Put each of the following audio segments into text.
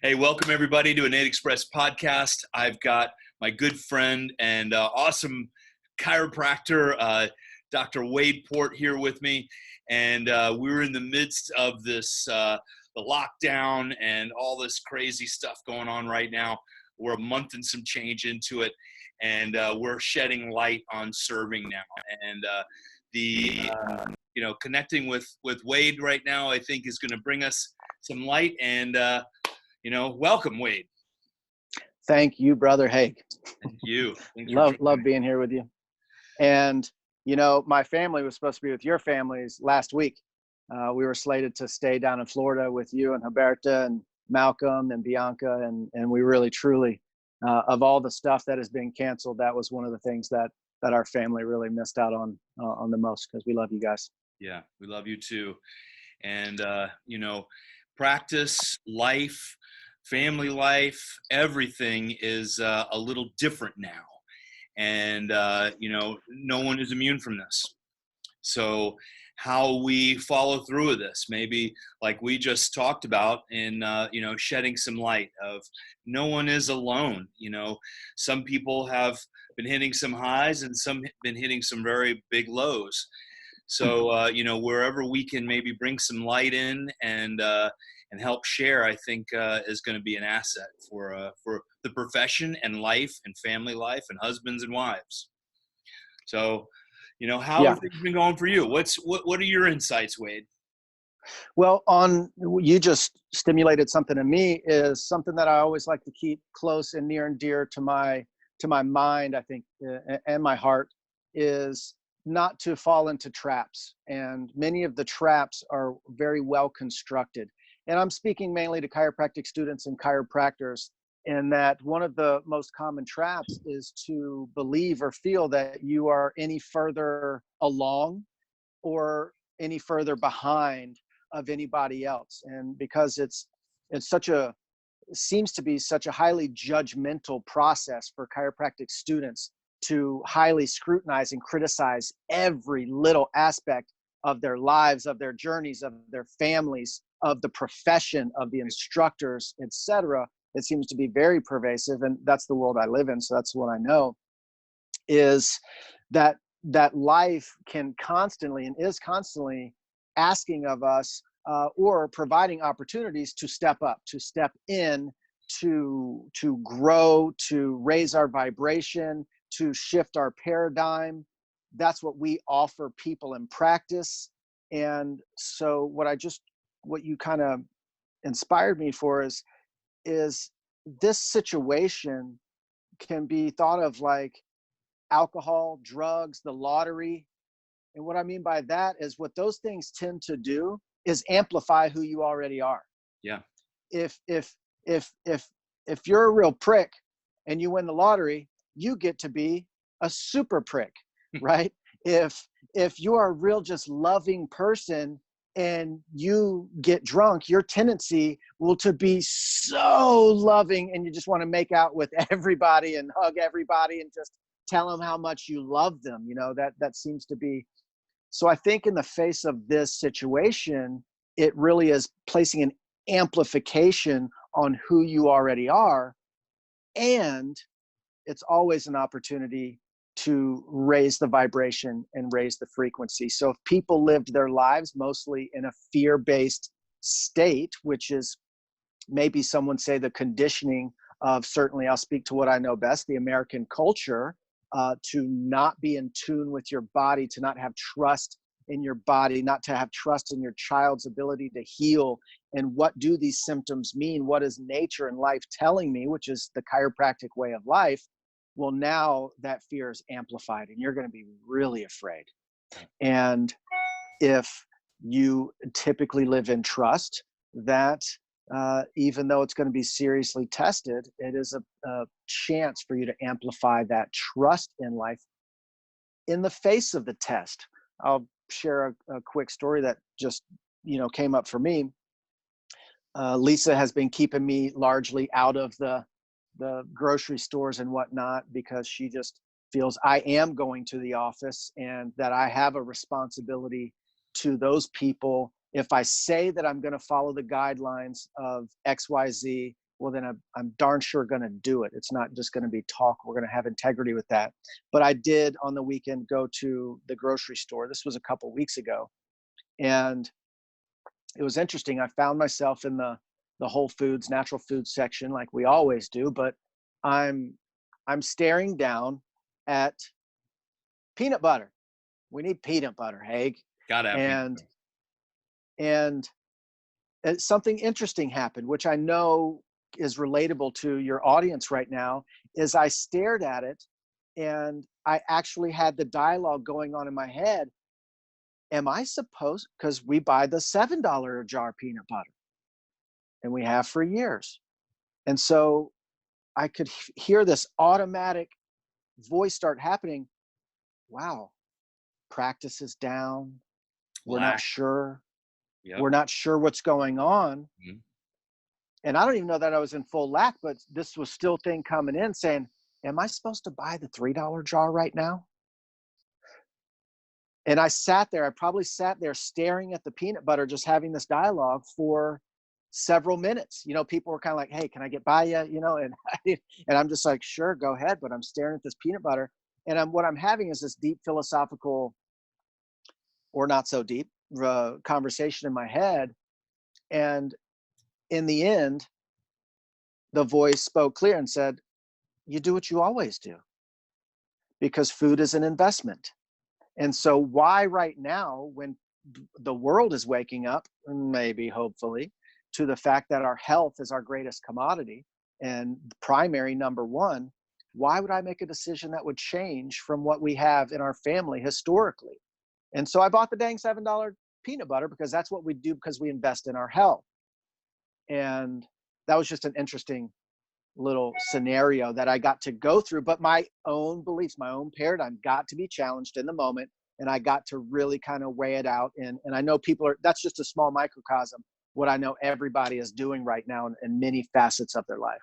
Hey, welcome everybody to Innate Express podcast. I've got my good friend and awesome chiropractor, Dr. Wade Port, here with me. And we're in the midst of this, the lockdown and all this crazy stuff going on right now. We're a month and some change into it, and we're shedding light on serving now. And connecting with Wade right now, I think is going to bring us some light and welcome, Wade. Thank you, Brother Haig. Thank you. Love being here with you. And, my family was supposed to be with your families last week. We were slated to stay down in Florida with you and Huberta and Malcolm and Bianca. And we really, truly, of all the stuff that has been canceled, that was one of the things that our family really missed out on the most, because we love you guys. Yeah, we love you too. And, practice, life, family life, everything is a little different now. And, no one is immune from this. So how we follow through with this, maybe like we just talked about in, shedding some light of no one is alone. Some people have been hitting some highs and some have been hitting some very big lows. So, wherever we can maybe bring some light in and help share, I think is going to be an asset for the profession and life and family life and husbands and wives. So, how have things been going for you? What are your insights, Wade? Well, you just stimulated something in me, is something that I always like to keep close and near and dear to my mind, I think, and my heart, is not to fall into traps. And many of the traps are very well constructed. And I'm speaking mainly to chiropractic students and chiropractors, in that one of the most common traps is to believe or feel that you are any further along or any further behind of anybody else. And because it's seems to be such a highly judgmental process for chiropractic students to highly scrutinize and criticize every little aspect of their lives, of their journeys, of their families, of the profession, of the instructors, etc. It seems to be very pervasive, and that's the world I live in, so that's what I know, is that life can constantly and is constantly asking of us or providing opportunities to step up, to step in, to grow, to raise our vibration, to shift our paradigm. That's what we offer people in practice. And so what you kind of inspired me for is this situation can be thought of like alcohol, drugs, the lottery. And what I mean by that is what those things tend to do is amplify who you already are. Yeah. If you're a real prick and you win the lottery, you get to be a super prick, right? If you are a real just loving person and you get drunk, your tendency will to be so loving, and you just want to make out with everybody and hug everybody and just tell them how much you love them. That seems to be. So I think in the face of this situation, it really is placing an amplification on who you already are. And it's always an opportunity to raise the vibration and raise the frequency. So if people lived their lives mostly in a fear-based state, which is maybe someone say the conditioning of, certainly I'll speak to what I know best, the American culture, to not be in tune with your body, to not have trust in your body, not to have trust in your child's ability to heal. And what do these symptoms mean? What is nature and life telling me, which is the chiropractic way of life? Well, now that fear is amplified and you're going to be really afraid. And if you typically live in trust, that even though it's going to be seriously tested, it is a chance for you to amplify that trust in life in the face of the test. I'll share a quick story that just came up for me. Lisa has been keeping me largely out of the grocery stores and whatnot, because she just feels I am going to the office and that I have a responsibility to those people. If I say that I'm going to follow the guidelines of XYZ, well, then I'm darn sure going to do it. It's not just going to be talk. We're going to have integrity with that. But I did on the weekend go to the grocery store. This was a couple weeks ago. And it was interesting. I found myself in the Whole Foods, natural food section, like we always do, but I'm staring down at peanut butter. We need peanut butter, Haig. Gotta have peanut And butter. and something interesting happened, which I know is relatable to your audience right now, is I stared at it and I actually had the dialogue going on in my head. Am I supposed, because we buy the $7 a jar peanut butter and we have for years. And so I could hear this automatic voice start happening. Wow, practice is down. We're not Lack. sure. Yep. We're not sure what's going on. Mhm. And I don't even know that I was in full lack, but this was still thing coming in saying, am I supposed to buy the $3 jar right now? And I sat there, I probably sat there staring at the peanut butter, just having this dialogue for several minutes. You know, people were kind of like, hey, can I get by you? You know, and and I'm just like, sure, go ahead. But I'm staring at this peanut butter. And what I'm having is this deep philosophical, or not so deep, conversation in my head. And in the end, the voice spoke clear and said, you do what you always do, because food is an investment. And so why right now, when the world is waking up, maybe hopefully, to the fact that our health is our greatest commodity and primary number one, why would I make a decision that would change from what we have in our family historically? And so I bought the dang $7 peanut butter because that's what we do, because we invest in our health. And that was just an interesting little scenario that I got to go through, but my own beliefs, my own paradigm got to be challenged in the moment. And I got to really kind of weigh it out. And I know people are, that's just a small microcosm, what I know everybody is doing right now in many facets of their life.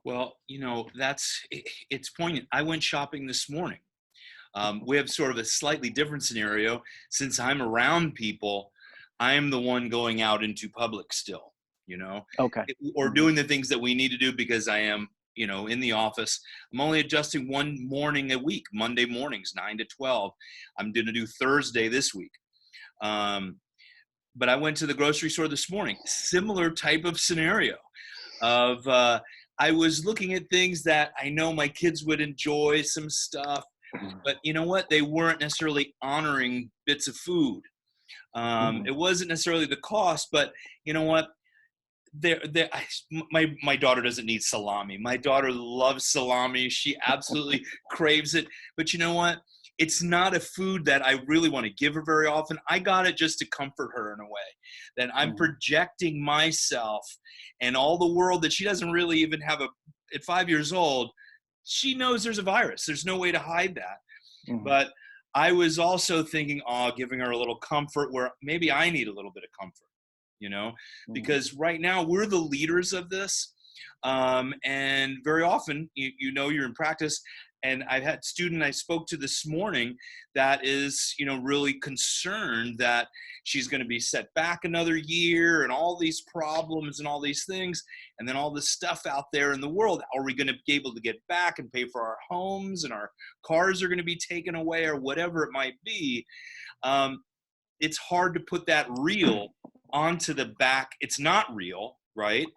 Well, it's poignant. I went shopping this morning. We have sort of a slightly different scenario. Since I'm around people, I'm the one going out into public still, Okay. or Mhm. doing the things that we need to do because I am, in the office. I'm only adjusting one morning a week, Monday mornings, 9 to 12. I'm going to do Thursday this week. But I went to the grocery store this morning, similar type of scenario of, I was looking at things that I know my kids would enjoy, some stuff, but you know what? They weren't necessarily honoring bits of food. Mhm. It wasn't necessarily the cost, but you know what? My daughter doesn't need salami. My daughter loves salami. She absolutely craves it. But you know what? It's not a food that I really want to give her very often. I got it just to comfort her in a way that I'm Mhm. projecting myself and all the world that she doesn't really even have at 5 years old. She knows there's a virus. There's no way to hide that. Mhm. But I was also thinking, giving her a little comfort where maybe I need a little bit of comfort, Mhm. because right now we're the leaders of this. And very often, you're in practice. And I've had student I spoke to this morning that is, really concerned that she's going to be set back another year and all these problems and all these things. And then all this stuff out there in the world. Are we going to be able to get back and pay for our homes, and our cars are going to be taken away, or whatever it might be? Um, it's hard to put that real onto the back. It's not real, right?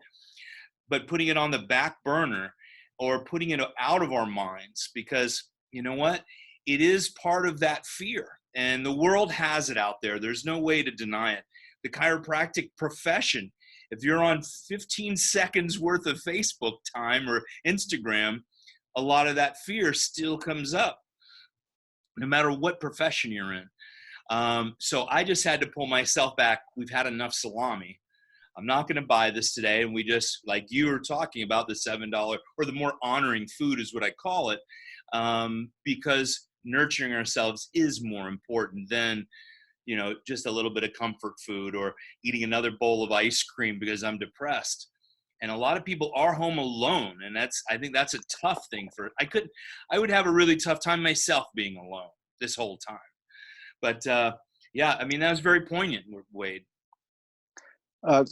But putting it on the back burner or putting it out of our minds, because you know what? It is part of that fear. And the world has it out there. There's no way to deny it. The chiropractic profession, if you're on 15 seconds worth of Facebook time or Instagram, a lot of that fear still comes up, no matter what profession you're in. So I just had to pull myself back. We've had enough salami. I'm not going to buy this today. And we just, like you were talking about, the $7 or the more honoring food is what I call it, because nurturing ourselves is more important than, just a little bit of comfort food or eating another bowl of ice cream because I'm depressed. And a lot of people are home alone. And I think that's a tough thing I would have a really tough time myself being alone this whole time. But yeah, I mean, that was very poignant, Wade. Uh,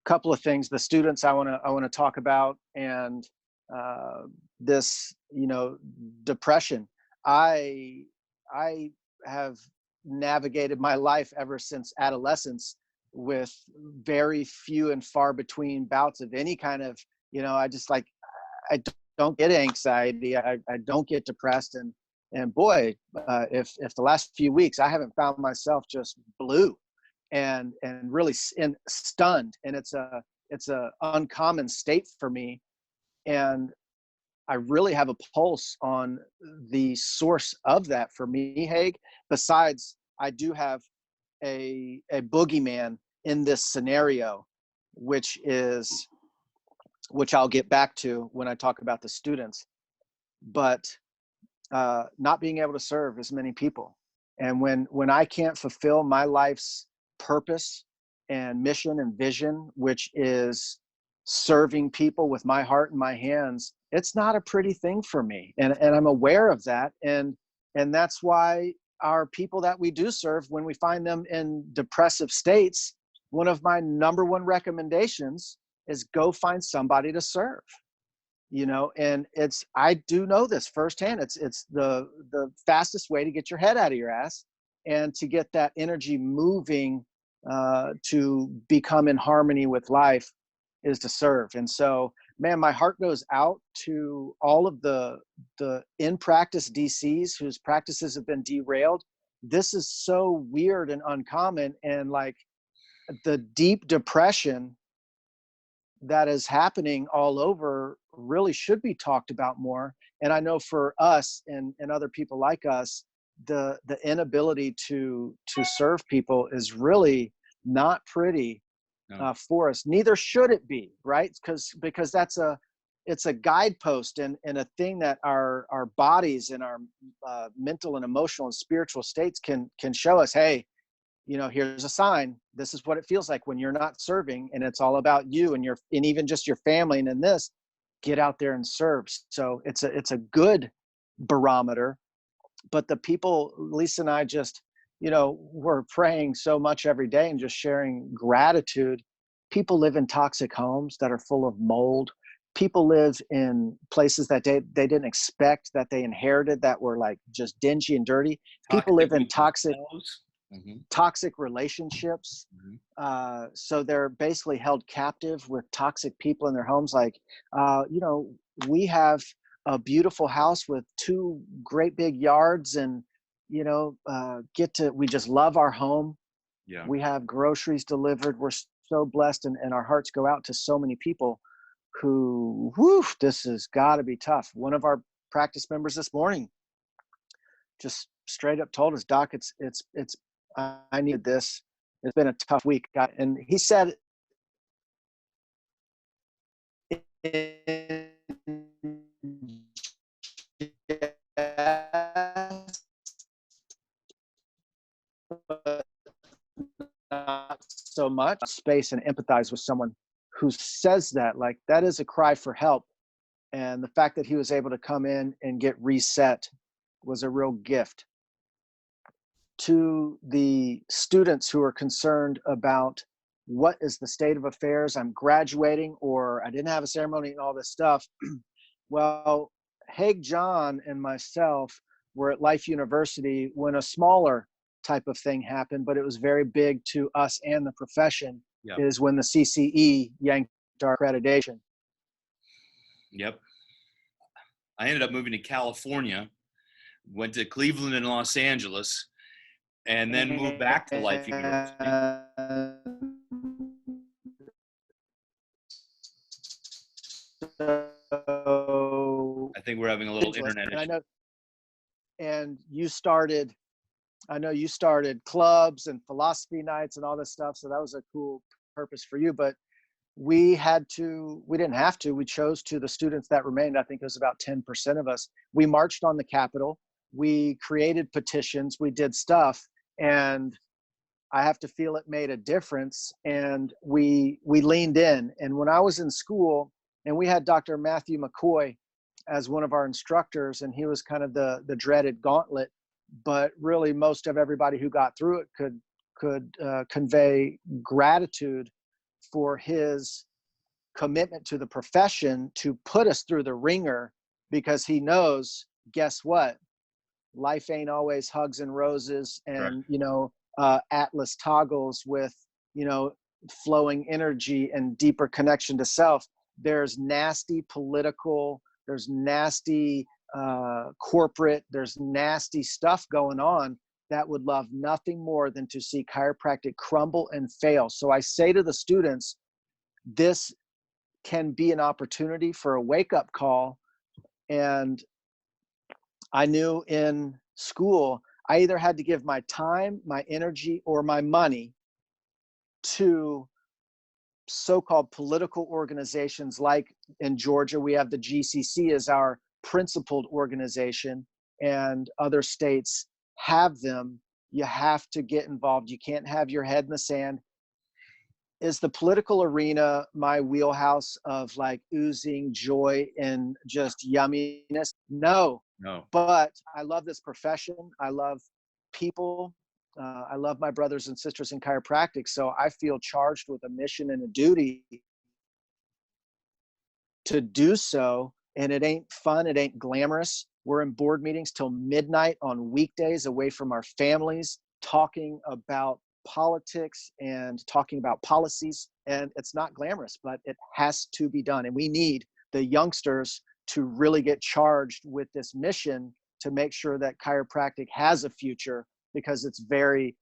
couple of things. The students I want to talk about, and this, depression. I have navigated my life ever since adolescence with very few and far between bouts of any kind of, I just like, I don't get anxiety. I don't get depressed. And boy, if the last few weeks I haven't found myself just blue and really stunned, and it's a uncommon state for me. And I really have a pulse on the source of that for me, Haig. Besides, I do have a boogeyman in this scenario, which I'll get back to when I talk about the students. But not being able to serve as many people, and when I can't fulfill my life's purpose and mission and vision, which is serving people with my heart and my hands, it's not a pretty thing for me, and I'm aware of that, and that's why our people that we do serve, when we find them in depressive states, one of my number one recommendations is go find somebody to serve. And I do know this firsthand. It's the fastest way to get your head out of your ass and to get that energy moving, to become in harmony with life, is to serve. And so, man, my heart goes out to all of the in practice DCs whose practices have been derailed. This is so weird and uncommon, and like the deep depression that is happening all over really should be talked about more. And I know for us and other people like us, the inability to serve people is really not pretty. No. For us. Neither should it be, right? Because it's a guidepost and a thing that our bodies and our mental and emotional and spiritual states can show us. Hey, here's a sign. This is what it feels like when you're not serving, and it's all about you and even just your family. And in this, get out there and serve. So it's a good barometer. But the people, Lisa and I just, we're praying so much every day and just sharing gratitude. People live in toxic homes that are full of mold. People live in places that they didn't expect, that they inherited, that were like just dingy and dirty. People live in toxic relationships. So they're basically held captive with toxic people in their homes. Like, we have a beautiful house with 2 great big yards, and we just love our home. Yeah. We have groceries delivered. We're so blessed, and our hearts go out to so many people who, this has got to be tough. One of our practice members this morning just straight up told us, Doc, I needed this. It's been a tough week. And he said, not so much space and empathize with someone who says that. Like, that is a cry for help. And the fact that he was able to come in and get reset was a real gift. To the students who are concerned about what is the state of affairs, I'm graduating, or I didn't have a ceremony and all this stuff. Well, Haig John and myself were at Life University when a smaller type of thing happened, but it was very big to us and the profession. Yep. Is when the CCE yanked our accreditation. Yep. I ended up moving to California, went to Cleveland and Los Angeles, and then moved back to Life University. So I think we're having a little internet issue. I know you started clubs and philosophy nights and all this stuff. So that was a cool purpose for you, but we didn't have to, we chose to. The students that remained, I think it was about 10% of us, we marched on the Capitol, we created petitions, we did stuff, and I have to feel it made a difference. And we leaned in. And when I was in school, and we had Dr. Matthew McCoy as one of our instructors, and he was kind of the dreaded gauntlet, but really most of everybody who got through it could convey gratitude for his commitment to the profession to put us through the ringer, because he knows, guess what? Life ain't always hugs and roses Right. and, Atlas toggles with, you know, flowing energy and deeper connection to self. There's nasty political, there's nasty corporate, there's nasty stuff going on that would love nothing more than to see chiropractic crumble and fail. So I say to the students, this can be an opportunity for a wake up call. And I knew in school, I either had to give my time, my energy, or my money to so-called political organizations. Like in Georgia, we have the GCC as our principled organization, and other states have them. You have to get involved. You can't have your head in the sand. Is the political arena my wheelhouse of like oozing joy and just yumminess? No, No. but I love this profession. I love people. I love my brothers and sisters in chiropractic. So I feel charged with a mission and a duty to do so. And it ain't fun. It ain't glamorous. We're in board meetings till midnight on weekdays, away from our families, talking about politics and talking about policies. And it's not glamorous, but it has to be done. And we need the youngsters to really get charged with this mission to make sure that chiropractic has a future, because it's very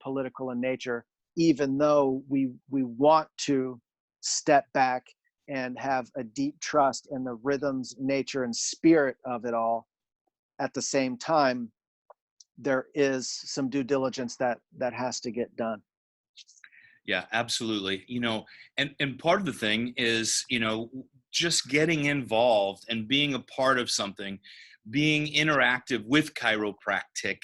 political in nature, even though we want to step back and have a deep trust in the rhythms, nature, and spirit of it all. At the same time, there is some due diligence that has to get done. Yeah, absolutely. And part of the thing is, just getting involved and being a part of something, being interactive with chiropractic,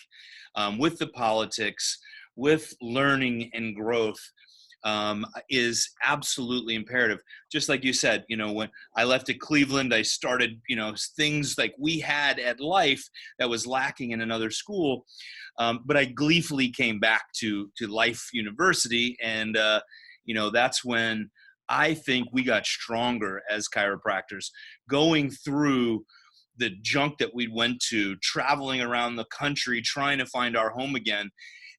with the politics, with learning and growth, is absolutely imperative. Just like you said, when I left at Cleveland, I started, things like we had at Life that was lacking in another school. But I gleefully came back to Life University, and that's when I think we got stronger as chiropractors, going through the junk that we went to, traveling around the country, trying to find our home again.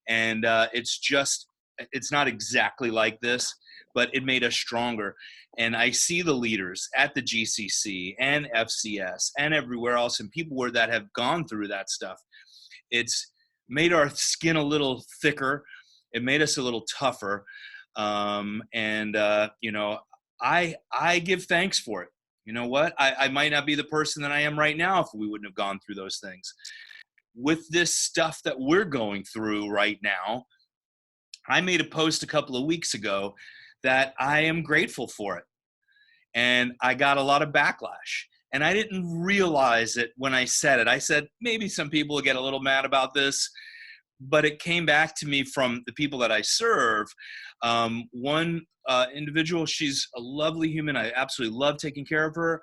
And it's not exactly like this, but it made us stronger. And I see the leaders at the GCC and FCS and everywhere else, and people that have gone through that stuff. It's made our skin a little thicker. It made us a little tougher. I give thanks for it. You know what? I might not be the person that I am right now if we wouldn't have gone through those things. With this stuff that we're going through right now, I made a post a couple of weeks ago that I am grateful for it. And I got a lot of backlash. And I didn't realize it when I said it. I said, maybe some people will get a little mad about this, but it came back to me from the people that I serve. One individual, she's a lovely human. I absolutely love taking care of her.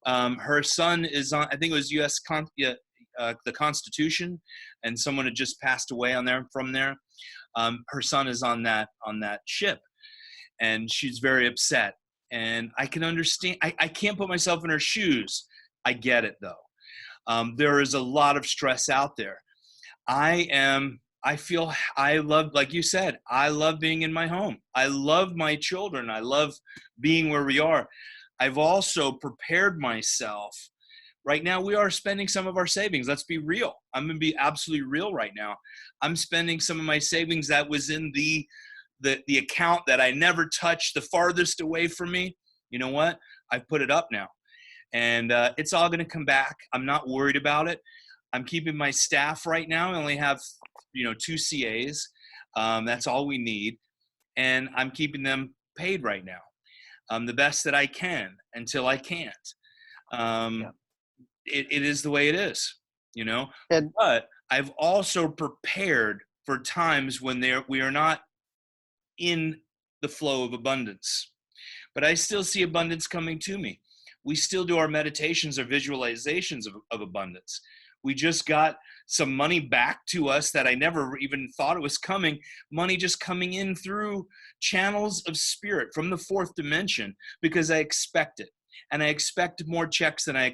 Her son is on, I think it was the Constitution, and someone had just passed away from there. Her son is on that ship, and she's very upset. And I can understand. I can't put myself in her shoes. I get it though. There is a lot of stress out there. I feel I love, like you said, I love being in my home. I love my children. I love being where we are. I've also prepared myself. Right now, we are spending some of our savings. Let's be real. I'm going to be absolutely real right now. I'm spending some of my savings that was in the account that I never touched, the farthest away from me. You know what? I've put it up now. And it's all going to come back. I'm not worried about it. I'm keeping my staff right now. I only have, 2 CAs. That's all we need. And I'm keeping them paid right now, the best that I can until I can't. Yeah. It is the way it is, And but I've also prepared for times when we are not in the flow of abundance, but I still see abundance coming to me. We still do our meditations or visualizations of abundance. We just got some money back to us that I never even thought it was coming. Money just coming in through channels of spirit from the fourth dimension, because I expect it. And I expect more checks than I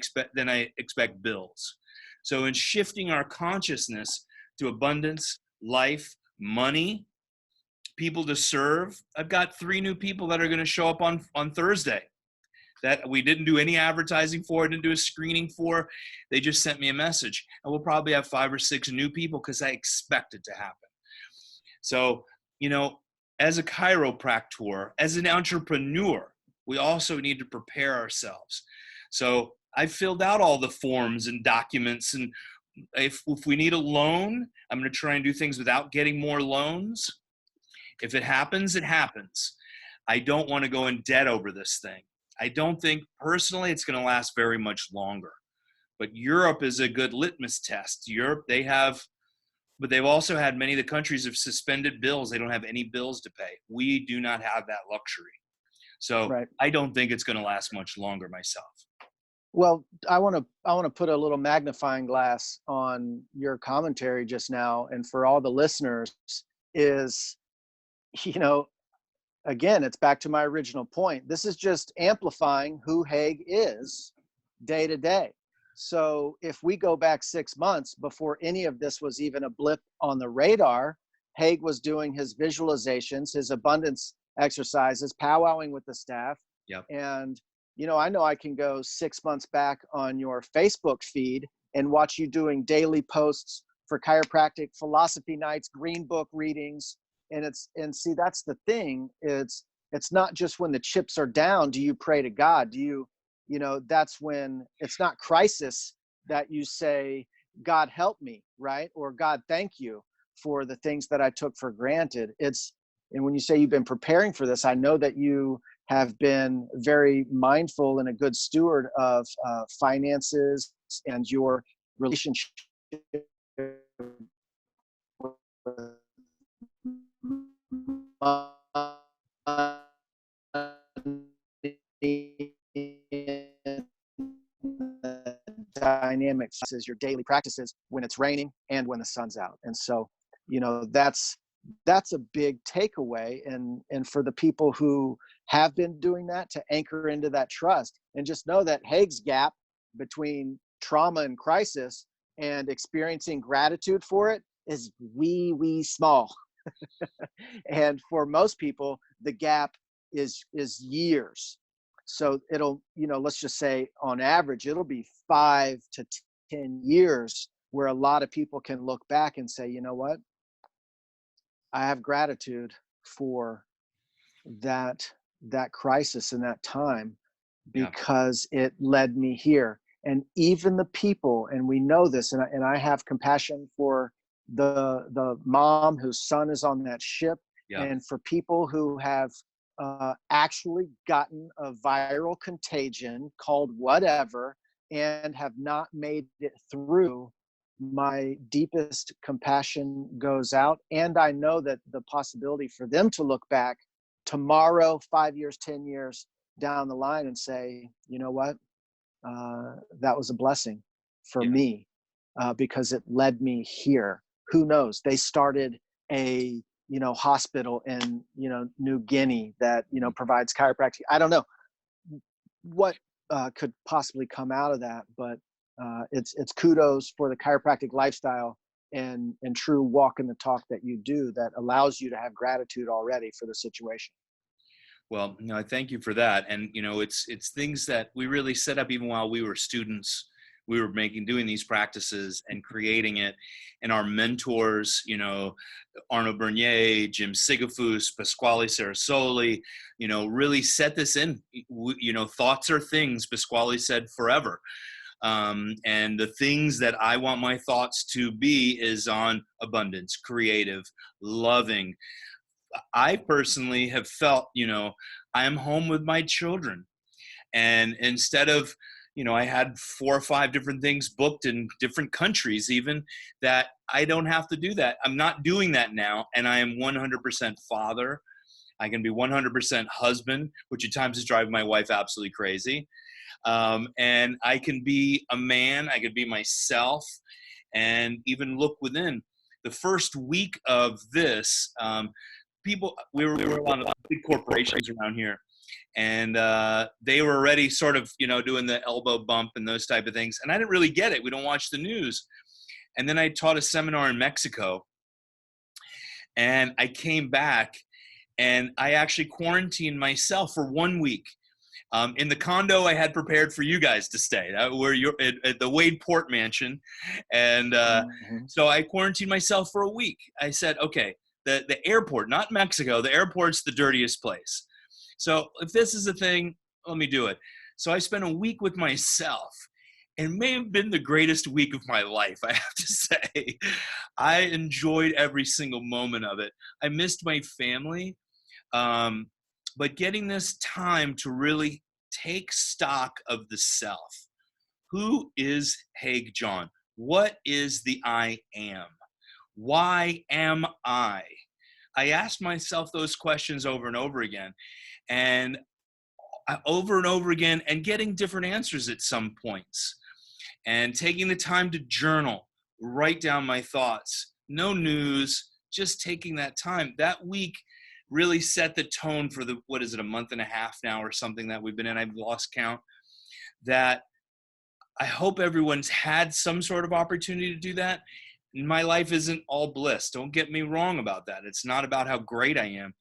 expect bills. So in shifting our consciousness to abundance, life, money, people to serve, I've got 3 new people that are going to show up on Thursday that we didn't do any advertising for, didn't do a screening for. They just sent me a message. And we'll probably have 5 or 6 new people because I expect it to happen. So, as a chiropractor, as an entrepreneur, we also need to prepare ourselves. So I filled out all the forms and documents, and if we need a loan, I'm going to try and do things without getting more loans. If it happens, it happens. I don't want to go in debt over this thing. I don't think personally it's going to last very much longer. But Europe is a good litmus test. Europe, but they've also had many of the countries have suspended bills. They don't have any bills to pay. We do not have that luxury. So Right. I don't think it's going to last much longer myself. Well, I want to put a little magnifying glass on your commentary just now, and for all the listeners is, again, it's back to my original point. This is just amplifying who Haig is day to day. So if we go back 6 months before any of this was even a blip on the radar, Haig was doing his visualizations, his abundance exercises, powwowing with the staff. Yep. And, I know I can go 6 months back on your Facebook feed and watch you doing daily posts for chiropractic philosophy nights, green book readings. And see, that's the thing. It's not just when the chips are down, do you pray to God? Do you, that's when it's not crisis that you say, God help me, right? Or God, thank you for the things that I took for granted. And when you say you've been preparing for this, I know that you have been very mindful and a good steward of finances and your relationship with dynamics is your daily practices when it's raining and when the sun's out. And so, that's a big takeaway. And for the people who have been doing that, to anchor into that trust and just know that Haig's gap between trauma and crisis and experiencing gratitude for it is wee small. And for most people, the gap is years. So it'll, let's just say on average, it'll be 5 to 10 years where a lot of people can look back and say, you know what? I have gratitude for that crisis and that time, because it led me here. And even the people, and we know this, and I have compassion for the mom whose son is on that ship, and for people who have actually gotten a viral contagion called whatever and have not made it through. My deepest compassion goes out. And I know that the possibility for them to look back tomorrow, 5 years, 10 years down the line and say, you know what, that was a blessing for me, because it led me here. Who knows? They started a, hospital in, New Guinea that, provides chiropractic. I don't know what could possibly come out of that, but it's kudos for the chiropractic lifestyle and true walk in the talk that you do that allows you to have gratitude already for the situation. Well, no, I thank you for that. And, it's things that we really set up even while we were students. We were doing these practices and creating it. And our mentors, Arno Bernier, Jim Sigafus, Pasquale Sarasoli, really set this in. Thoughts are things, Pasquale said, forever. And the things that I want my thoughts to be is on abundance, creative, loving. I personally have felt, I am home with my children. And instead of, I had 4 or 5 different things booked in different countries, even, that I don't have to do that. I'm not doing that now. And I am 100% father. I can be 100% husband, which at times is driving my wife absolutely crazy. And I can be a man, I can be myself, and even look within. The first week of this, we were a lot of big corporations around here, and they were already sort of, doing the elbow bump and those type of things. And I didn't really get it. We don't watch the news. And then I taught a seminar in Mexico, and I came back and I actually quarantined myself for 1 week. In the condo I had prepared for you guys to stay, where you're at the Wade Port Mansion. And Mm-hmm. so I quarantined myself for a week. I said, okay, the airport, not Mexico, the airport's the dirtiest place. So if this is a thing, let me do it. So I spent a week with myself, and it may have been the greatest week of my life, I have to say. I enjoyed every single moment of it. I missed my family. But getting this time to really take stock of the self. Who is Haig John? What is the I am? Why am I? I asked myself those questions over and over again, and and getting different answers at some points, and taking the time to journal, write down my thoughts. No news, just taking that time. That week really set the tone for what is it, a month and a half now or something that we've been in. I've lost count. That I hope everyone's had some sort of opportunity to do that. My life isn't all bliss. Don't get me wrong about that. It's not about how great I am.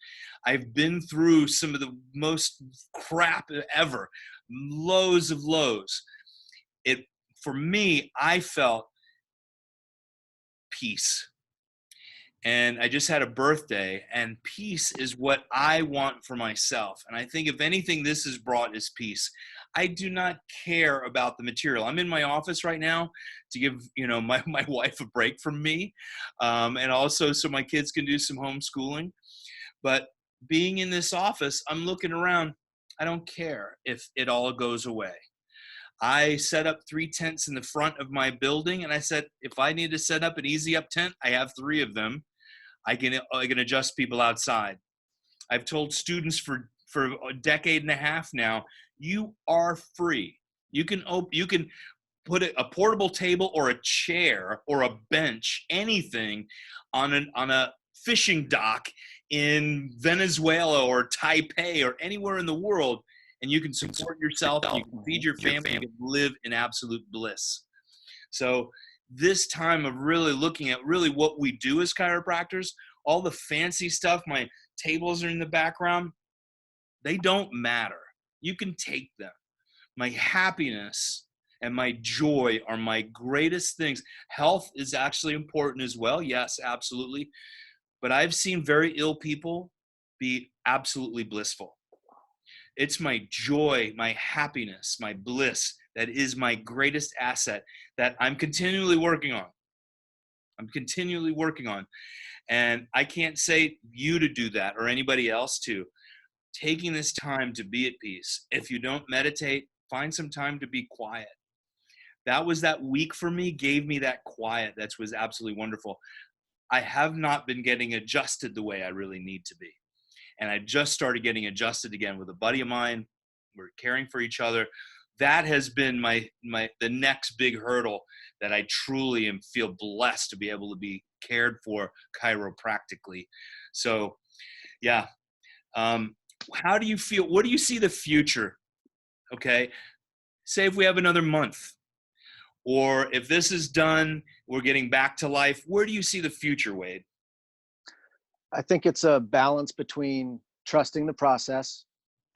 I've been through some of the most crap ever, lows of lows. For me, I felt peace. And I just had a birthday, and peace is what I want for myself. And I think if anything this has brought is peace. I do not care about the material. I'm in my office right now to give my wife a break from me, and also so my kids can do some homeschooling. But being in this office, I'm looking around. I don't care if it all goes away. I set up 3 tents in the front of my building, and I said, if I need to set up an easy up tent, I have 3 of them. I can adjust people outside. I've told students for a decade and a half now, you are free. You can put a portable table or a chair or a bench, anything, on a fishing dock in Venezuela or Taipei or anywhere in the world, and you can support yourself, you can feed your family, you can live in absolute bliss. So this time of really looking at really what we do as chiropractors, all the fancy stuff, my tables are in the background, they don't matter. You can take them. My happiness and my joy are my greatest things. Health is actually important as well. Yes, absolutely. But I've seen very ill people be absolutely blissful. It's my joy, my happiness, my bliss that is my greatest asset that I'm continually working on. And I can't say you to do that or anybody else to. Taking this time to be at peace. If you don't meditate, find some time to be quiet. That week for me, gave me that quiet. That was absolutely wonderful. I have not been getting adjusted the way I really need to be. And I just started getting adjusted again with a buddy of mine. We're caring for each other. That has been the next big hurdle that I truly feel blessed to be able to be cared for chiropractically. So, yeah. How do you feel? What do you see the future? Okay. Say if we have another month, or if this is done, we're getting back to life. Where do you see the future, Wade? I think it's a balance between trusting the process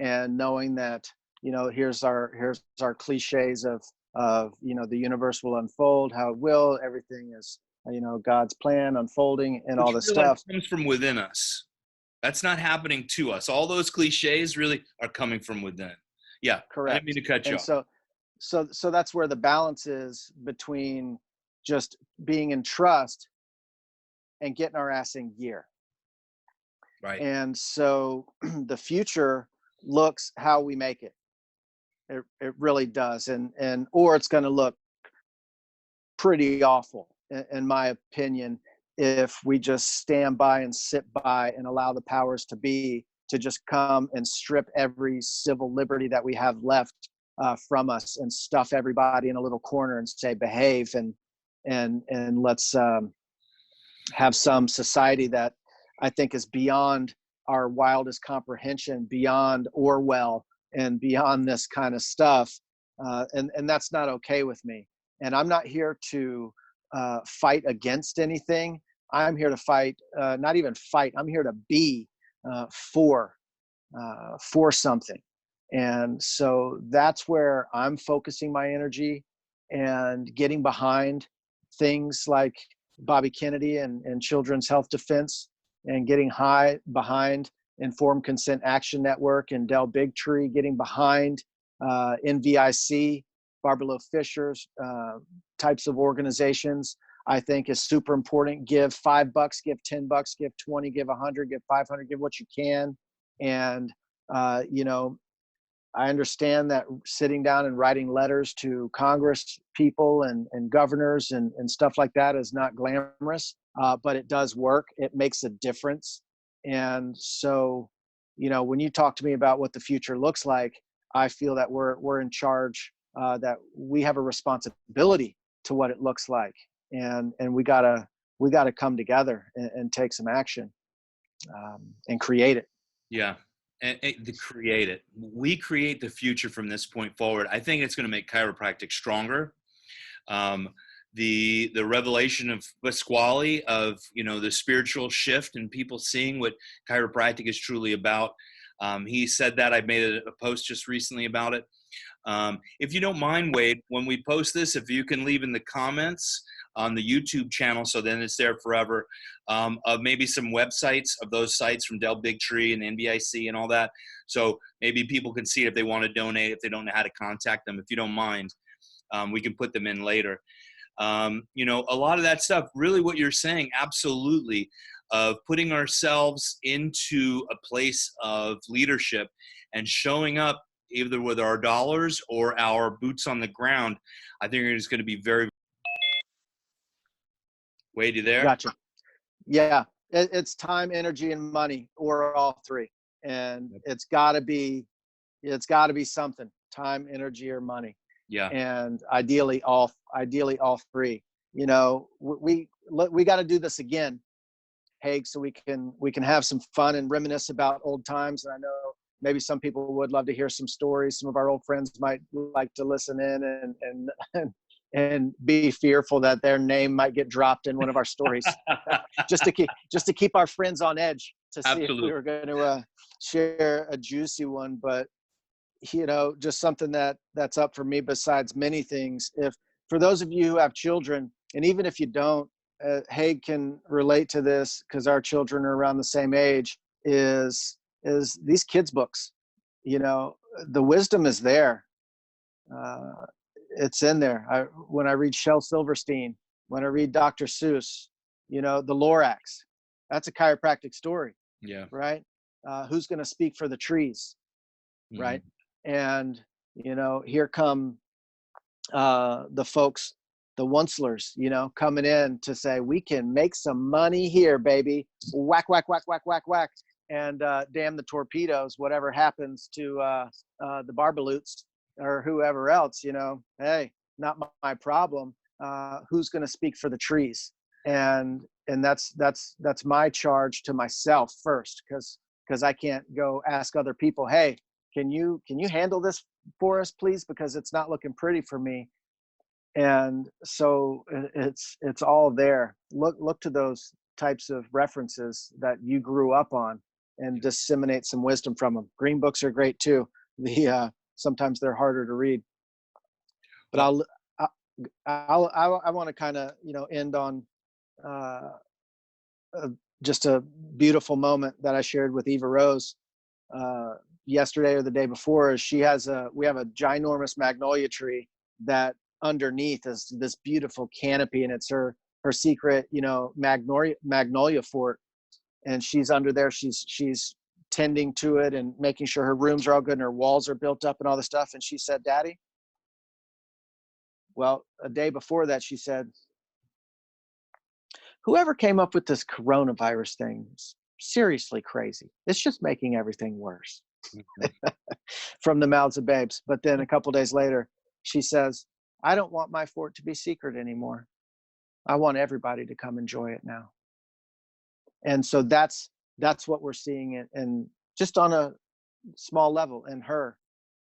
and knowing that, here's our cliches of the universe will unfold how it will, everything is God's plan unfolding and Which all this you realize stuff. comes from within us. That's not happening to us. All those cliches really are coming from within. Yeah, I didn't mean Correct. to cut you And off. so that's where the balance is between just being in trust and getting our ass in gear. Right. And so the future looks how we make it. It really does. Or it's going to look pretty awful, in my opinion, if we just stand by and sit by and allow the powers to be to just come and strip every civil liberty that we have left from us and stuff everybody in a little corner and say behave, and let's have some society that I think is beyond our wildest comprehension, beyond Orwell and beyond this kind of stuff. And that's not okay with me. And I'm not here to fight against anything. I'm here to fight, not even fight. I'm here to be for something. And so that's where I'm focusing my energy and getting behind things like Bobby Kennedy and Children's Health Defense, and getting behind Informed Consent Action Network and Del Bigtree, getting behind NVIC, Barbara Loe Fisher's types of organizations, I think is super important. Give $5, give $10, give 20, give 100, give 500, give what you can. And, you know, I understand that sitting down and writing letters to Congress people and governors and stuff like that is not glamorous, but it does work. It makes a difference. And so, you know, when you talk to me about what the future looks like, I feel that we're in charge, that we have a responsibility to what it looks like. And we gotta come together and take some action, and create it. Yeah. And to create it. We create the future from this point forward. I think it's going to make chiropractic stronger. The revelation of Pasquale, of, you know, the spiritual shift and people seeing what chiropractic is truly about. He said that. I made a post just recently about it. If you don't mind, Wade, when we post this, if you can leave in the comments on the YouTube channel, so then it's there forever, of maybe some websites of those sites from Del Bigtree and NBIC and all that. So maybe people can see it if they want to donate, if they don't know how to contact them. If you don't mind, we can put them in later. You know, a lot of that stuff, really what you're saying, absolutely, of putting ourselves into a place of leadership and showing up either with our dollars or our boots on the ground. I think it's going to be very. Wade, you there? Gotcha. Yeah, it's time, energy, and money, or all three. And it's got to be something: time, energy, or money. Yeah. And ideally all three. You know, we got to do this again, Haig, so we can have some fun and reminisce about old times. And I know maybe some people would love to hear some stories. Some of our old friends might like to listen in and be fearful that their name might get dropped in one of our stories, just to keep our friends on edge, to see Absolutely. if we were going to share a juicy one. But, you know, just something that's up for me, besides many things. If, for those of you who have children, and even if you don't, Haig can relate to this because our children are around the same age, is these kids' books. You know, the wisdom is there. It's in there. When I read Shel Silverstein, when I read Dr. Seuss, you know, the Lorax, that's a chiropractic story. Yeah. Right. Who's going to speak for the trees? Mm-hmm. Right. And, you know, here come the folks, the Oncelers, you know, coming in to say, we can make some money here, baby. Whack, whack, whack, whack, whack, whack. And damn the torpedoes, whatever happens to the Barbaloots or whoever else, you know, hey, not my problem. Who's going to speak for the trees? And that's my charge to myself first, because I can't go ask other people, hey, can you handle this for us, please? Because it's not looking pretty for me. And so it's all there. Look to those types of references that you grew up on and disseminate some wisdom from them. Green books are great too. Sometimes they're harder to read, but I want to kind of, you know, end on just a beautiful moment that I shared with Eva Rose yesterday or the day before. Is we have a ginormous magnolia tree that underneath is this beautiful canopy, and it's her secret, you know, magnolia fort. And she's under there. She's tending to it and making sure her rooms are all good and her walls are built up and all this stuff. And she said, Daddy, well, a day before that, she said, whoever came up with this coronavirus thing seriously crazy. It's just making everything worse Mhm. from the mouths of babes. But then a couple days later, she says, I don't want my fort to be secret anymore. I want everybody to come enjoy it now. And so that's what we're seeing and just on a small level in her,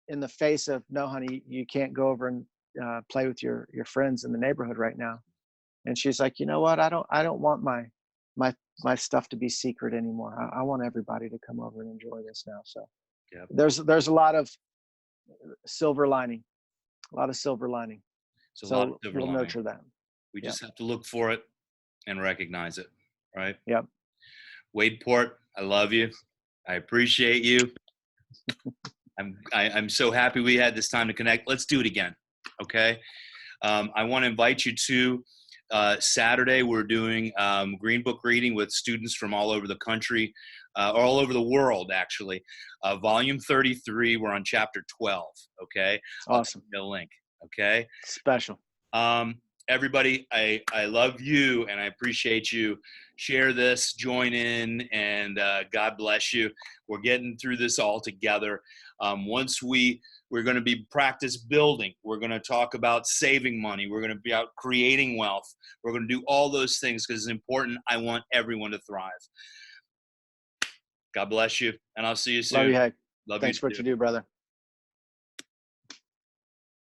in the face of, no honey, you can't go over and play with your friends in the neighborhood right now. And she's like, you know what, I don't want my my stuff to be secret anymore. I want everybody to come over and enjoy this now. So Yep. there's a lot of silver lining, a lot of silver lining. It's a lot of So silver we'll lining. nurture that. We Yeah. just have to look for it and recognize it, right? Yep. Wade Port, I love you. I appreciate you. I'm so happy we had this time to connect. Let's do it again, okay? I want to invite you to Saturday. We're doing Green Book reading with students from all over the country, all over the world, actually. Volume 33. We're on chapter 12. Okay, I'll send Awesome. you the link. Okay. Special. Everybody, I love you and I appreciate you. Share this, join in, and God bless you. We're getting through this all together. Once we're going to be practice building. We're going to talk about saving money. We're going to be out creating wealth. We're going to do all those things because it's important. I want everyone to thrive. God bless you, and I'll see you Love you, soon. Haig. Love you Thanks for what too. you do, brother.